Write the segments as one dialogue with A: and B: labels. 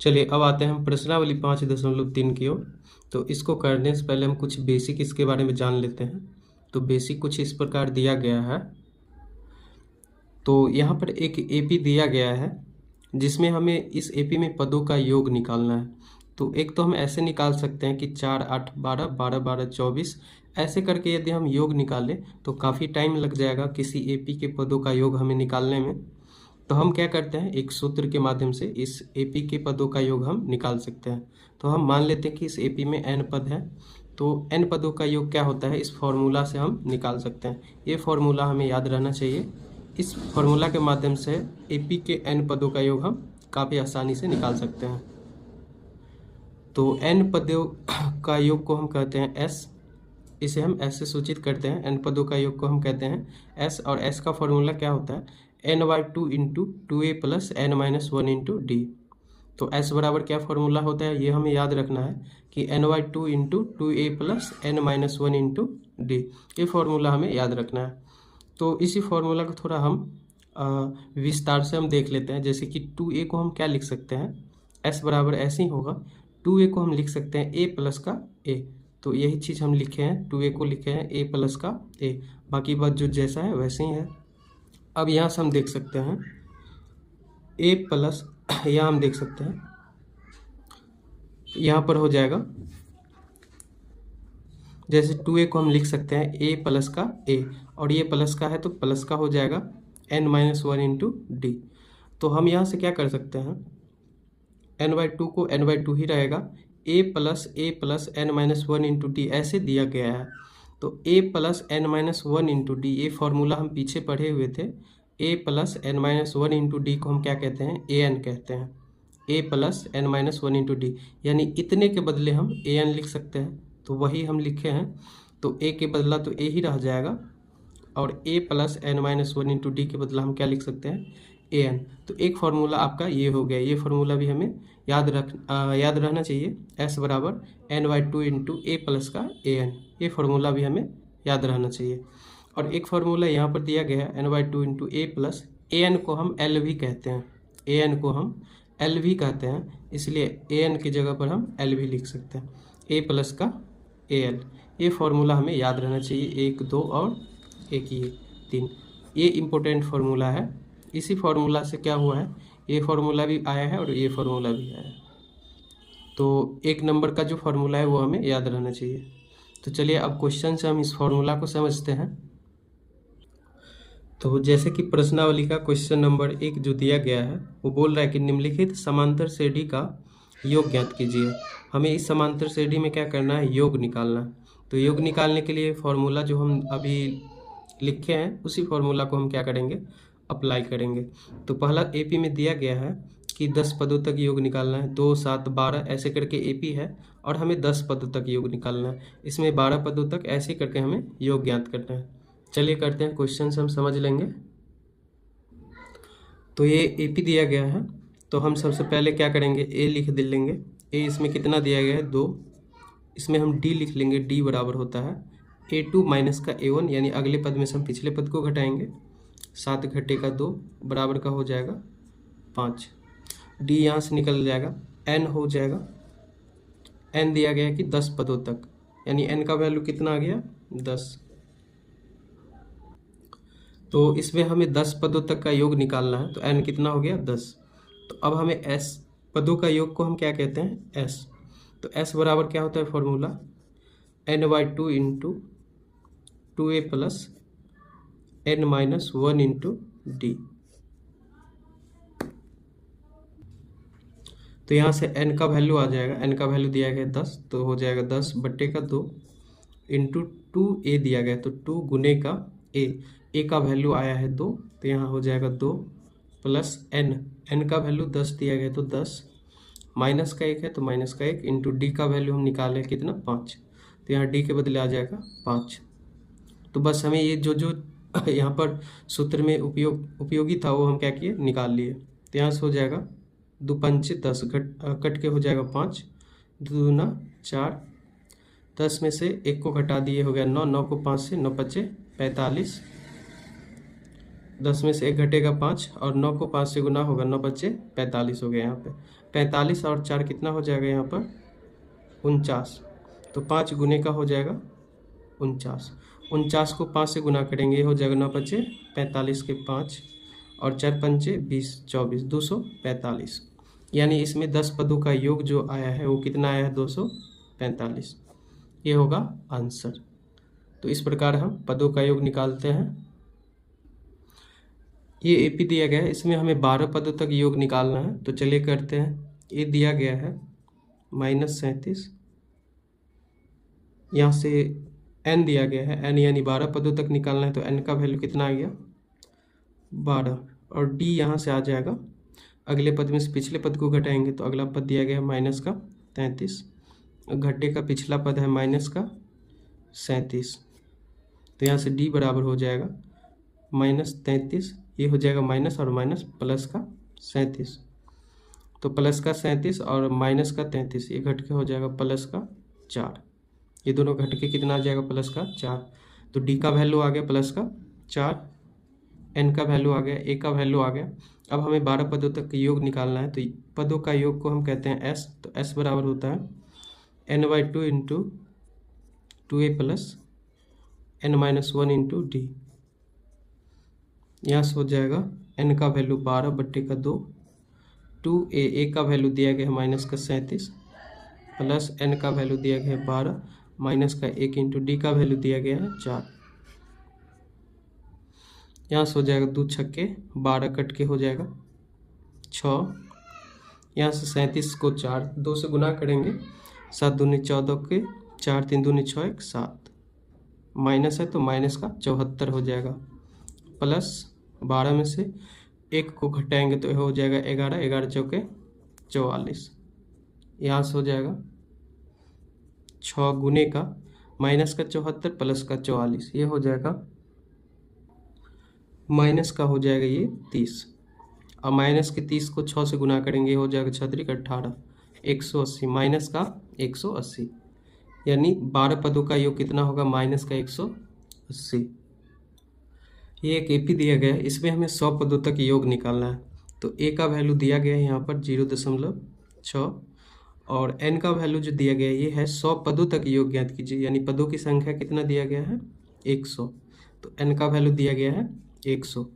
A: चलिए अब आते हैं हम प्रश्नावली 5.3 की ओर। तो इसको करने से पहले हम कुछ बेसिक इसके बारे में जान लेते हैं। तो बेसिक कुछ इस प्रकार दिया गया है। तो यहाँ पर एक एपी दिया गया है जिसमें हमें इस एपी में पदों का योग निकालना है। तो एक तो हम ऐसे निकाल सकते हैं कि 4 8 12 12 12 24 ऐसे करके यदि हम योग निकालें तो काफ़ी टाइम लग जाएगा किसी एपी के पदों का योग हमें निकालने में। तो हम क्या करते हैं, एक सूत्र के माध्यम से इस एपी के पदों का योग हम निकाल सकते हैं। तो हम मान लेते हैं कि इस एपी में n पद है। तो n पदों का योग क्या होता है, इस फॉर्मूला से हम निकाल सकते हैं। ये फॉर्मूला हमें याद रहना चाहिए। इस फॉर्मूला के माध्यम से एपी के n पदों का योग हम काफ़ी आसानी से निकाल सकते हैं। तो n पदों का योग को हम कहते हैं s। इसे हम s से सूचित करते हैं। n पदों का योग को हम कहते हैं s, और s का फॉर्मूला क्या होता है, n/2 into 2a plus n-1 into D. तो s बराबर क्या फॉर्मूला होता है, ये हमें याद रखना है कि n/2 into 2a plus n-1 into D. ये फॉर्मूला हमें याद रखना है। तो इसी फॉर्मूला को थोड़ा हम विस्तार से हम देख लेते हैं। जैसे कि 2a को हम क्या लिख सकते हैं, s बराबर ऐसे ही होगा। 2a को हम लिख सकते हैं a प्लस का a। तो यही चीज़ हम लिखे हैं, 2a को लिखे हैं a प्लस का a। बाकी बात जो जैसा है वैसे ही है। अब यहाँ से हम देख सकते हैं a प्लस, यहाँ हम देख सकते हैं यहाँ पर हो जाएगा, जैसे 2a को हम लिख सकते हैं a प्लस का a, और ये प्लस का है तो प्लस का हो जाएगा n-1 इंटू डी। तो हम यहाँ से क्या कर सकते हैं, n/2 को n/2 ही रहेगा, a plus n-1 into D ऐसे दिया गया है। तो a plus n-1 into D, ये फॉर्मूला हम पीछे पढ़े हुए थे। a plus n-1 into D को हम क्या कहते हैं, an कहते हैं। a plus n-1 into D, यानी इतने के बदले हम an लिख सकते हैं। तो वही हम लिखे हैं। तो a के बदला तो a ही रह जाएगा, और a plus n-1 into D के बदला हम क्या लिख सकते हैं, an। तो एक फार्मूला आपका ये हो गया। ये फार्मूला भी हमें याद रहना चाहिए, s बराबर n/2 इंटू a प्लस का an। ये फार्मूला भी हमें याद रहना चाहिए। और एक फार्मूला यहाँ पर दिया गया है n/2 into a plus an को हम l भी कहते हैं। an को हम l भी कहते हैं, इसलिए an की जगह पर हम l भी लिख सकते हैं, a प्लस का al। ये फार्मूला हमें याद रहना चाहिए, 1 2 और 1 ये 3। ये इम्पोर्टेंट फार्मूला है। इसी फार्मूला से क्या हुआ है, ये फार्मूला भी आया है और ये फार्मूला भी आया है। तो 1 नंबर का जो फार्मूला है वो हमें याद रहना चाहिए। तो चलिए अब क्वेश्चन से हम इस फार्मूला को समझते हैं। तो जैसे कि प्रश्नावली का क्वेश्चन नंबर 1 जो दिया गया है वो बोल रहा है कि निम्नलिखित समांतर श्रेणी का योग ज्ञात कीजिए। हमें इस समांतर श्रेणी में क्या करना है, योग निकालना है। तो योग निकालने के लिए फॉर्मूला जो हम अभी लिखे हैं उसी फॉर्मूला को हम क्या करेंगे, अप्लाई करेंगे। तो पहला एपी में दिया गया है कि 10 पदों तक योग निकालना है। 2 7 12 ऐसे करके एपी है, और हमें 10 पदों तक योग निकालना है। इसमें 12 पदों तक ऐसे करके हमें योग ज्ञात करना है। चलिए करते हैं, क्वेश्चन से हम समझ लेंगे। तो ये एपी दिया गया है, तो हम सबसे पहले क्या करेंगे, ए लिख दे लेंगे। ए इसमें कितना दिया गया है, 2। इसमें हम डी लिख लेंगे, डी बराबर होता है a2 माइनस का a1, यानी अगले पद में से हम पिछले पद को घटाएंगे। 7 घटे का 2 बराबर का हो जाएगा 5। डी यहाँ से निकल जाएगा, n हो जाएगा, n दिया गया है कि 10 पदों तक, यानी n का वैल्यू कितना आ गया, 10। तो इसमें हमें 10 पदों तक का योग निकालना है, तो n कितना हो गया, 10। तो अब हमें s पदों का योग को हम क्या कहते हैं, s। तो s बराबर क्या होता है formula, n/2 into 2a plus n-1 into D. तो यहाँ से n का वैल्यू आ जाएगा, n का वैल्यू दिया गया 10, तो हो जाएगा 10 बट्टे का 2 इंटू 2a दिया गया, तो 2 गुने का a का वैल्यू आया है 2, तो यहाँ हो जाएगा 2 प्लस n का वैल्यू 10 दिया गया, तो 10 माइनस का 1 है तो माइनस का 1 इंटू डी का वैल्यू हम निकाले कितना, 5। तो यहाँ डी के बदले आ जाएगा 5। तो बस हमें ये जो यहाँ पर सूत्र में उपयोगी था वो हम क्या किए, निकाल लिए। तो यहाँ से हो जाएगा 2 पंचे 10, कट के हो जाएगा 5, 2 दूना 4, 10 में से 1 को घटा दिए हो गया 9, 9 को 5 से 9 5 45, 10 में से 1 घटेगा 5 और 9 को 5 से गुना होगा, 9 बच्चे 45 हो गए यहाँ पे। 45 और 4 कितना हो जाएगा यहाँ पर 49। तो 5 गुने का हो जाएगा 49। 49 को 5 से गुना करेंगे, ये हो जाएगा 9 बच्चे 45 के 5 और 4 पंचे 20 24 245। यानी इसमें 10 पदों का योग जो आया है वो कितना आया है 245। ये होगा आंसर। तो इस प्रकार हम पदों का योग निकालते हैं। ये एपी दिया गया है, इसमें हमें 12 पदों तक योग निकालना है। तो चलिए करते हैं। ये दिया गया है -37, यहाँ से n दिया गया है, n यानी 12 पदों तक निकालना है। तो n का वैल्यू कितना आ गया 12 और d यहाँ से आ जाएगा। अगले पद में से पिछले पद को घटाएंगे तो अगला पद दिया गया है -33, घटे का पिछला पद है -37। तो यहाँ से d बराबर हो जाएगा -33, ये हो जाएगा माइनस और माइनस प्लस का 37। तो प्लस का 37 और माइनस का 33, ये घट के हो जाएगा प्लस का 4। ये दोनों घट के कितना आ जाएगा प्लस का 4। तो डी का वैल्यू आ गया प्लस का 4, एन का वैल्यू आ गया, ए का वैल्यू आ गया। अब हमें 12 पदों तक योग निकालना है। तो पदों का योग को हम कहते हैं एस। तो एस बराबर होता है n/2 into 2a plus n-1 into D. यहाँ से हो जाएगा n का वैल्यू 12 बट्टे का 2, 2a का वैल्यू दिया गया है माइनस का 37 प्लस n का वैल्यू दिया गया है 12 माइनस का 1 इंटू डी का वैल्यू दिया गया है 4। यहाँ से हो जाएगा 2 छक्के 12 कट के हो जाएगा 6। यहाँ से 37 को 2 से गुना करेंगे, 7 दूनी 14 के 4 3 दूनी 6 1 7, माइनस है तो माइनस का 74 हो जाएगा, प्लस 12 में से 1 को घटाएंगे तो हो जाएगा 11, 11 चौके 44। यहाँ से हो जाएगा 6 गुने का माइनस का 74 प्लस का 44, ये हो जाएगा माइनस का हो जाएगा ये 30। अब माइनस के 30 को 6 से गुना करेंगे, हो जाएगा 6 18, 180 माइनस का 180। यानी 12 पदों का योग कितना होगा माइनस का 180। ये एक एपी दिया गया है, इसमें हमें 100 पदों तक योग निकालना है। तो ए का वैल्यू दिया गया है यहाँ पर 0.6 और एन का वैल्यू जो दिया गया है ये है 100 पदों तक योग ज्ञात कीजिए। यानी पदों की संख्या कितना दिया गया है 100। तो एन का वैल्यू दिया गया है 100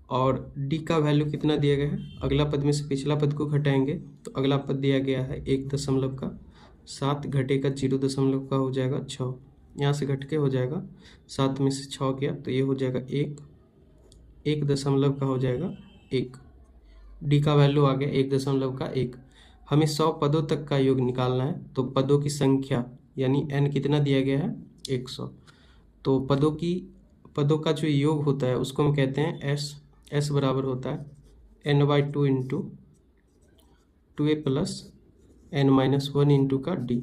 A: और डी का वैल्यू कितना दिया गया है, अगला पद में से पिछला पद को घटाएंगे तो अगला पद दिया गया है 1.7 घटे का 0 का हो जाएगा 6। यहाँ से घट के हो जाएगा 7 में से 6 गया तो ये हो जाएगा 1 का हो जाएगा 1। डी का वैल्यू आ गया 1.1। हमें 100 पदों तक का योग निकालना है। तो पदों की संख्या यानी n कितना दिया गया है 100। तो पदों का जो योग होता है उसको हम कहते हैं s। s बराबर होता है n/2 into 2a plus n-1 into का d।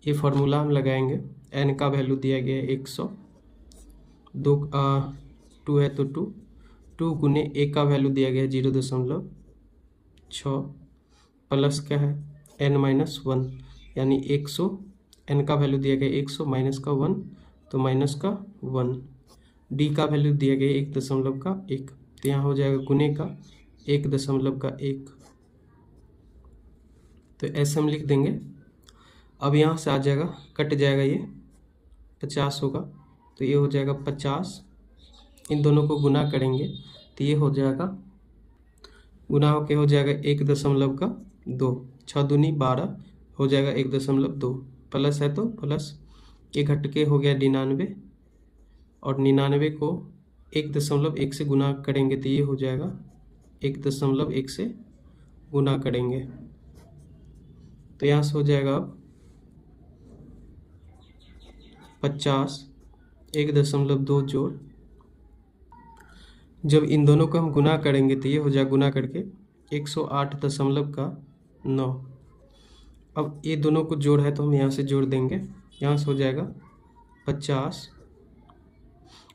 A: ये फार्मूला हम लगाएंगे। n का वैल्यू दिया गया है 100, 2 है तो 2 गुने a का वैल्यू दिया गया है 0.6 प्लस क्या है n-1 यानी 100। n का वैल्यू दिया गया 100 माइनस का 1 तो माइनस का 1। डी का वैल्यू दिया गया 1.1 तो यहाँ हो जाएगा गुने का 1.1। तो ऐसे हम लिख देंगे। अब यहाँ से आ जाएगा कट जाएगा, ये 50 होगा तो ये हो जाएगा 50। इन दोनों को गुना करेंगे तो ये हो जाएगा गुना होके हो जाएगा 1.2, 6 दूनी 12 हो जाएगा 1.2 प्लस है तो प्लस, ये घट के हो गया 99 और 99 को 1.1 से गुना करेंगे तो ये हो जाएगा 1.1 से गुना करेंगे तो यहाँ से हो जाएगा अब 50 1.2 जोड़, जब इन दोनों को हम गुना करेंगे तो ये हो जाएगा गुना करके 108.9। अब ये दोनों को जोड़ है तो हम यहाँ से जोड़ देंगे, यहाँ से हो जाएगा 50।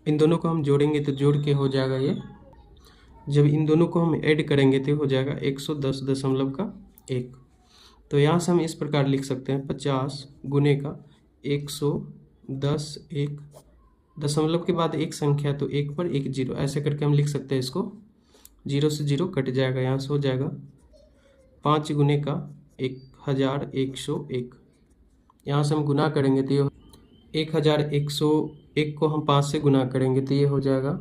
A: इन दोनों को हम जोड़ेंगे तो जोड़ के हो जाएगा ये, जब इन दोनों को हम ऐड करेंगे तो हो जाएगा 110.1। तो यहाँ से हम इस प्रकार लिख सकते हैं 50 गुने का 110.1 दशमलव के बाद एक संख्या तो एक पर एक जीरो, ऐसे करके हम लिख सकते हैं इसको। जीरो से जीरो कट जाएगा, यहाँ से हो जाएगा 5 गुने का 1101। यहाँ से हम गुना करेंगे तो ये 1101 को हम 5 से गुना करेंगे तो ये हो जाएगा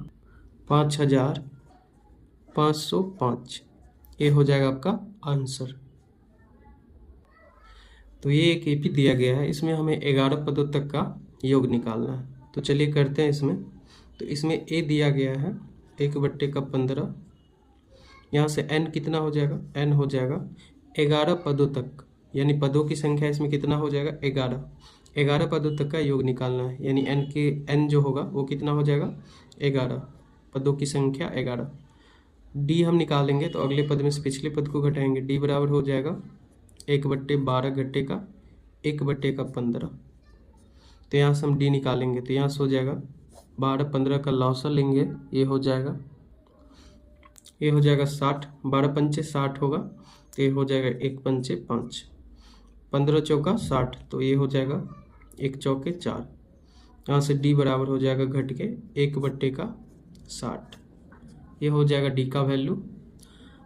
A: 5505। ये हो जाएगा आपका आंसर। तो ये एक एपी दिया गया है, इसमें हमें 11 पदों तक का योग निकालना है। तो चलिए करते हैं इसमें। तो इसमें ए दिया गया है 1/15। यहाँ से n कितना हो जाएगा, n हो जाएगा 11 पदों तक, यानी पदों की संख्या इसमें कितना हो जाएगा 11 पदों तक का योग निकालना है, यानी n जो होगा वो कितना हो जाएगा 11, पदों की संख्या 11। d हम निकालेंगे तो अगले पद में से पिछले पद को घटाएंगे, d बराबर हो जाएगा 1/12 घटे का 1/15। तो यहाँ से हम d निकालेंगे तो यहाँ से हो जाएगा 12-15 का लॉसा लेंगे, ये हो जाएगा 60, 12 पंचे 60 होगा तो ये हो जाएगा 1 पंचे 5, 15 चौका 60, तो ये हो जाएगा 1 चौके 4। यहाँ से d बराबर हो जाएगा घट के 1/60, ये हो जाएगा d का वैल्यू।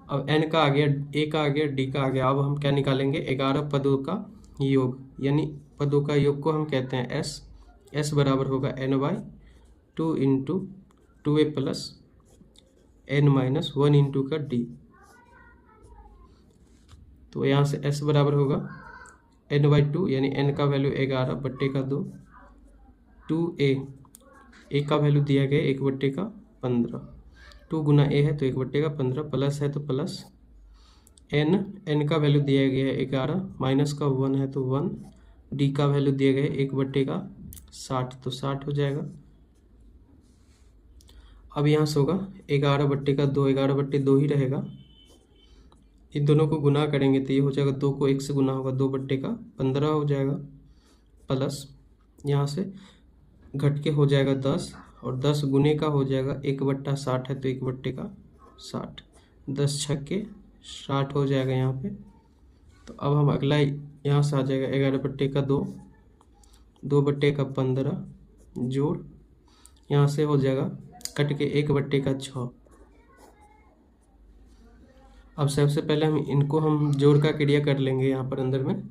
A: अब n का आ गया, a का आ गया, d का आ गया। अब हम क्या निकालेंगे 11 पदों का योग, यानी पदों का योग को हम कहते हैं s बराबर होगा n/2 into 2a plus n-1 into का d। तो यहाँ से s बराबर होगा n/2, यानी n का वैल्यू 11/2, 2a का वैल्यू दिया गया 1/15, 2 गुना a है तो 1/15, प्लस है तो प्लस n का वैल्यू दिया गया है 11, माइनस का 1 है तो 1, d का वैल्यू दिया गया है 1/60 तो 60 हो जाएगा। अब यहाँ से होगा 11/2, 11/2 ही रहेगा। इन दोनों को गुना करेंगे तो ये हो जाएगा 2 को 1 से गुना होगा 2/15 हो जाएगा, प्लस यहाँ से घट के हो जाएगा 10, और 10 गुने का हो जाएगा 1/60 है तो 1/60, 10 छक्के 60 हो जाएगा यहाँ पे। तो अब हम अगला यहाँ से आ जाएगा 11/2, 2/15 जोड़, यहाँ से हो जाएगा कट के 1/6। अब सबसे पहले हम जोड़ का क्रिया कर लेंगे यहाँ पर अंदर में।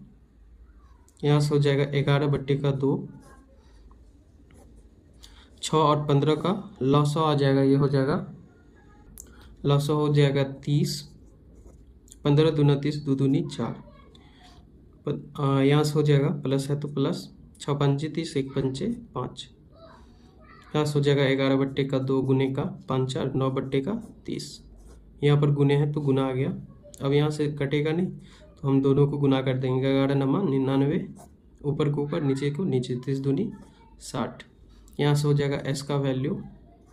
A: यहाँ से हो जाएगा 11/2, 6 और 15 का लॉसा आ जाएगा, ये हो जाएगा लॉसा हो जाएगा 30, 15 दूना 30, 2 दूनी 4। यहाँ से हो जाएगा प्लस है तो प्लस, 6 पंचे 30, 1 पंचे 5। यहाँ से हो जाएगा 11/2 गुने का 5 4, 9/30। यहाँ पर गुने हैं तो गुना आ गया। अब यहाँ से कटेगा नहीं तो हम दोनों को गुना कर देंगे, 11 नमा 99, ऊपर को ऊपर नीचे को नीचे, 30 दूनी 60। यहाँ से हो जाएगा s का वैल्यू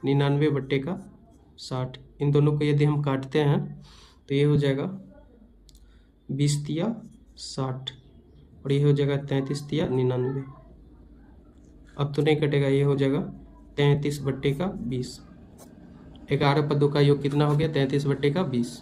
A: 99/60। इन दोनों को यदि हम काटते हैं तो ये हो जाएगा 20 तिया 60, और ये हो जाएगा 33 तिया 99। अब तो नहीं कटेगा, ये हो जाएगा 33/20। 11 पदों का योग कितना हो गया 33/20।